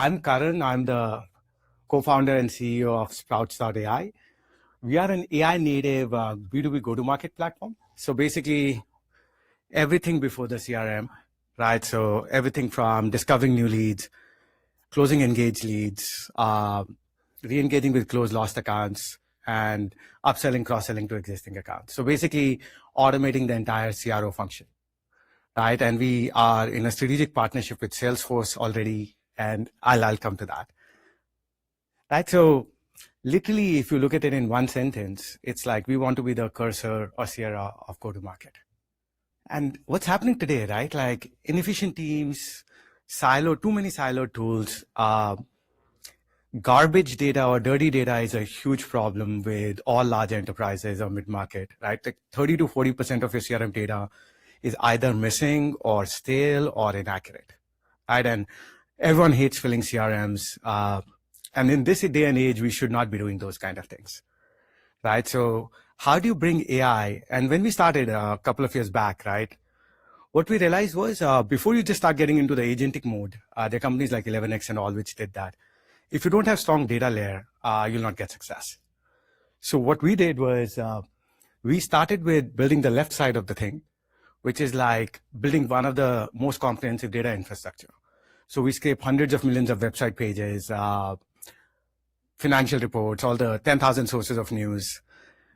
I'm Karan. I'm the co-founder and CEO of Sprouts.ai. We are an AI-native B2B go-to-market platform. So basically, everything before the CRM, right? So everything from discovering new leads, closing engaged leads, re-engaging with closed lost accounts, and upselling, cross-selling to existing accounts. So basically, automating the entire CRO function, right? And we are in a strategic partnership with Salesforce already, and I'll come to that. Right. So literally, if you look at it in one sentence, it's like we want to be the cursor or Sierra of go-to-market. And what's happening today, right? Like inefficient teams, too many siloed tools, garbage data or dirty data is a huge problem with all large enterprises or mid-market, right? Like 30 to 40% of your CRM data is either missing or stale or inaccurate, right? And everyone hates filling CRMs. And in this day and age, we should not be doing those kind of things, right? So how do you bring AI? And when we started a couple of years back, right, what we realized was before you just start getting into the agentic mode, there are companies like 11x and all which did that. If you don't have strong data layer, you'll not get success. So what we did was we started with building the left side of the thing, which is like building one of the most comprehensive data infrastructure. So we scrape hundreds of millions of website pages, financial reports, all the 10,000 sources of news.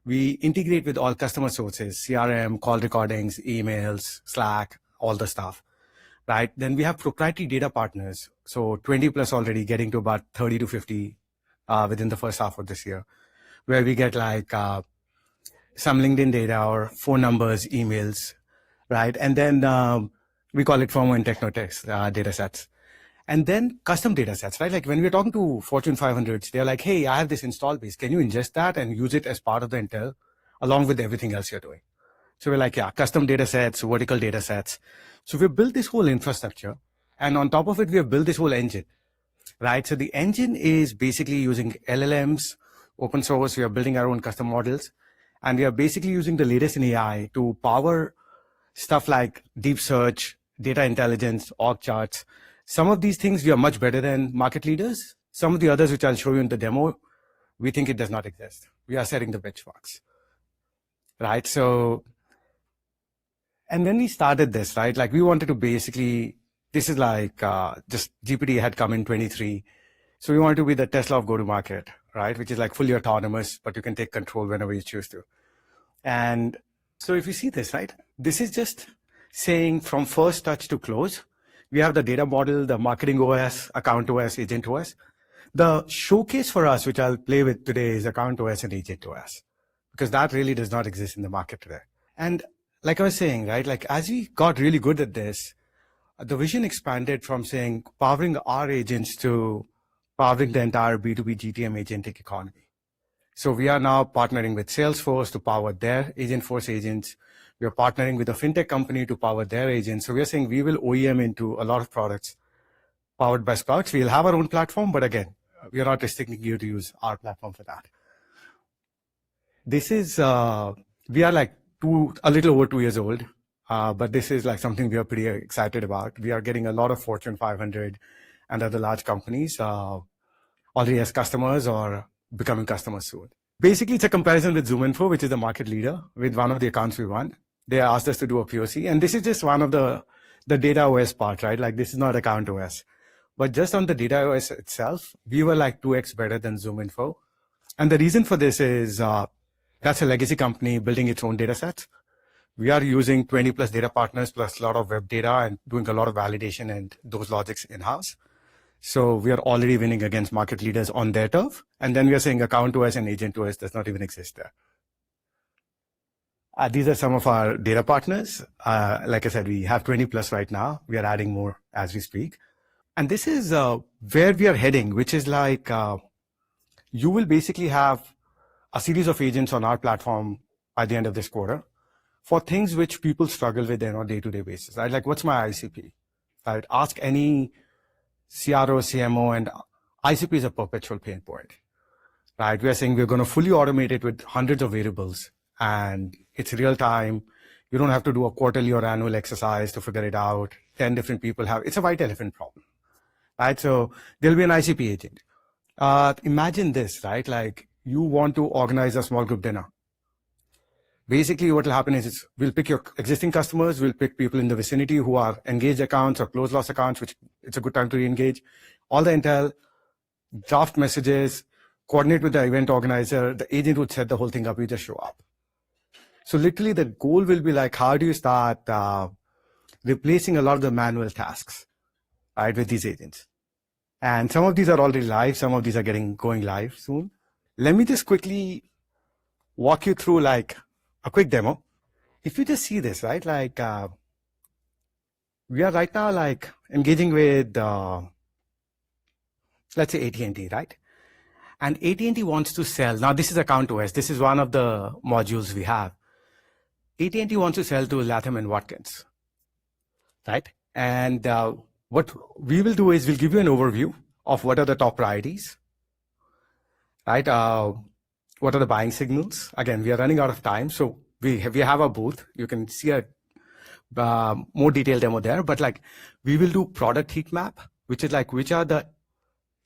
We integrate with all customer sources, CRM, call recordings, emails, Slack, all the stuff, right? Then we have proprietary data partners. So 20 plus already, getting to about 30 to 50 within the first half of this year, where we get like some LinkedIn data or phone numbers, emails, right? And then we call it FOMO and Technotext data sets. And then custom data sets, right? Like when we're talking to Fortune 500s, they're like, hey, I have this install base. Can you ingest that and use it as part of the Intel along with everything else you're doing? So we're like, yeah, custom data sets, vertical data sets. So we built this whole infrastructure. And on top of it, we have built this whole engine, right? So the engine is basically using LLMs, open source. We are building our own custom models. And we are basically using the latest in AI to power stuff like deep search, data intelligence, org charts. Some of these things we are much better than market leaders. Some of the others, which I'll show you in the demo, we think it does not exist. We are setting the benchmarks, right? So, and when we started this, right, like we wanted to basically, this is like just GPT had come in 23. So we wanted to be the Tesla of go-to-market, right? Which is like fully autonomous, but you can take control whenever you choose to. And so if you see this, right, this is just saying from first touch to close. We have the data model, the marketing OS, account OS, agent OS. The showcase for us, which I'll play with today, is account OS and agent OS, because that really does not exist in the market today. And like I was saying, right, like as we got really good at this, the vision expanded from saying powering our agents to powering the entire B2B GTM agentic economy. So we are now partnering with Salesforce to power their Agentforce agents. We are partnering with a fintech company to power their agents. So we are saying we will OEM into a lot of products powered by Sprouts. We'll have our own platform, but again, we are not restricting you to use our platform for that. This is, we are like a little over 2 years old, but this is like something we are pretty excited about. We are getting a lot of Fortune 500 and other large companies already as customers or becoming customers soon. Basically, it's a comparison with ZoomInfo, which is the market leader, with one of the accounts we won. They asked us to do a POC, and this is just one of the data OS part, right? Like this is not account OS, but just on the data OS itself, we were like 2x better than ZoomInfo. And the reason for this is that's a legacy company building its own data sets. We are using 20 plus data partners plus a lot of web data and doing a lot of validation and those logics in-house. So we are already winning against market leaders on their turf. And then we are saying account OS and agent OS does not even exist there. These are some of our data partners. Like I said, we have 20 plus right now. We are adding more as we speak. And this is where we are heading, which is like you will basically have a series of agents on our platform by the end of this quarter for things which people struggle with on a day-to-day basis. Right? Like, what's my ICP? Right? Ask any CRO, CMO, and ICP is a perpetual pain point. Right? We are saying we're going to fully automate it with hundreds of variables, and it's real time. You don't have to do a quarterly or annual exercise to figure it out. 10 different people have, it's a white elephant problem. right? So there'll be an ICP agent. Imagine this, right? Like you want to organize a small group dinner. Basically, what will happen is we'll pick your existing customers, we'll pick people in the vicinity who are engaged accounts or closed loss accounts, which it's a good time to re-engage. All the intel, draft messages, coordinate with the event organizer. The agent would set the whole thing up. You just show up. So literally, the goal will be like, how do you start replacing a lot of the manual tasks, right, with these agents? And some of these are already live. Some of these are going live soon. Let me just quickly walk you through like a quick demo. If you just see this, right, like we are right now like engaging with, let's say AT&T, right? And AT&T wants to sell. Now this is Account OS. This is one of the modules we have. AT&T wants to sell to Latham and Watkins, right? And what we will do is we'll give you an overview of what are the top priorities, right? What are the buying signals? Again, we are running out of time, so we have a booth. You can see a more detailed demo there, but like we will do product heat map, which is like which are the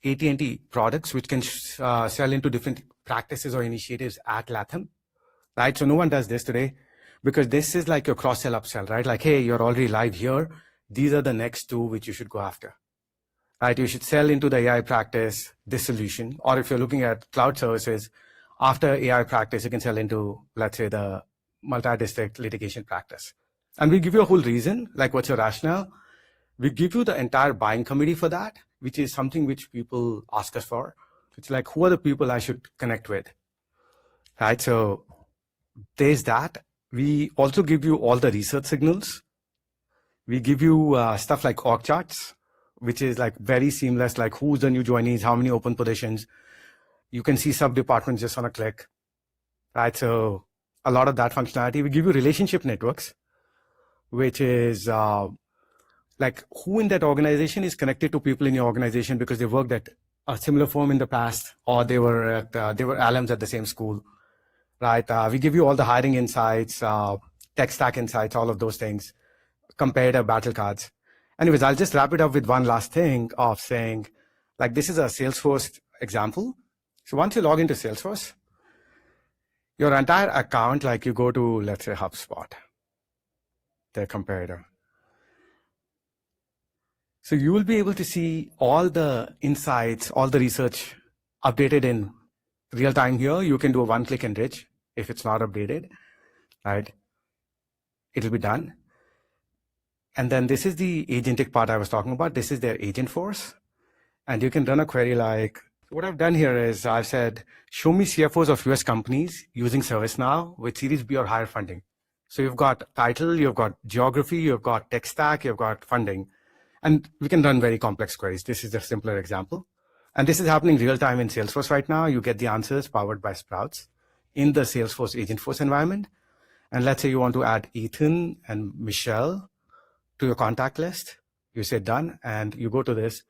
AT&T products which can sell into different practices or initiatives at Latham, right? So no one does this today because this is like your cross-sell upsell, right? Like, hey, you're already live here. These are the next two which you should go after, right? You should sell into the AI practice, this solution, or if you're looking at cloud services, after AI practice, you can sell into, let's say, the multi-district litigation practice. And we give you a whole reason, like what's your rationale? We give you the entire buying committee for that, which is something which people ask us for. It's like, who are the people I should connect with, right? So there's that. We also give you all the research signals. We give you stuff like org charts, which is like very seamless, like who's the new joinees, how many open positions. You can see sub-departments just on a click, right? So a lot of that functionality. We give you relationship networks, which is like who in that organization is connected to people in your organization because they worked at a similar firm in the past, or they were alums at the same school, right? We give you all the hiring insights, tech stack insights, all of those things, comparative battle cards. Anyways, I'll just wrap it up with one last thing of saying, like this is a Salesforce example. So once you log into Salesforce, your entire account, like you go to, let's say, HubSpot, their comparator. So you will be able to see all the insights, all the research updated in real time here. You can do a one-click enrich if it's not updated, right? It'll be done. And then this is the agentic part I was talking about. This is their agent force. And you can run a query like, what I've done here is I've said, show me CFOs of US companies using ServiceNow with Series B or higher funding. So you've got title, you've got geography, you've got tech stack, you've got funding. And we can run very complex queries. This is a simpler example. And this is happening real time in Salesforce right now. You get the answers powered by Sprouts in the Salesforce Agentforce environment. And let's say you want to add Ethan and Michelle to your contact list. You say done, and you go to this.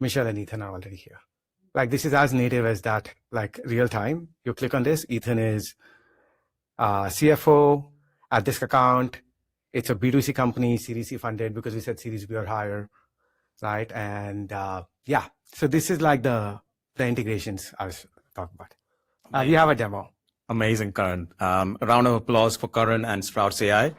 Michelle and Ethan are already here. Like this is as native as that, like real time. You click on this. Ethan is CFO at this account. It's a B2C company, Series C funded because we said Series B or higher, right? And yeah, so this is like the integrations I was talking about. You have a demo. Amazing, Karan. A round of applause for Karan and Sprouts.ai.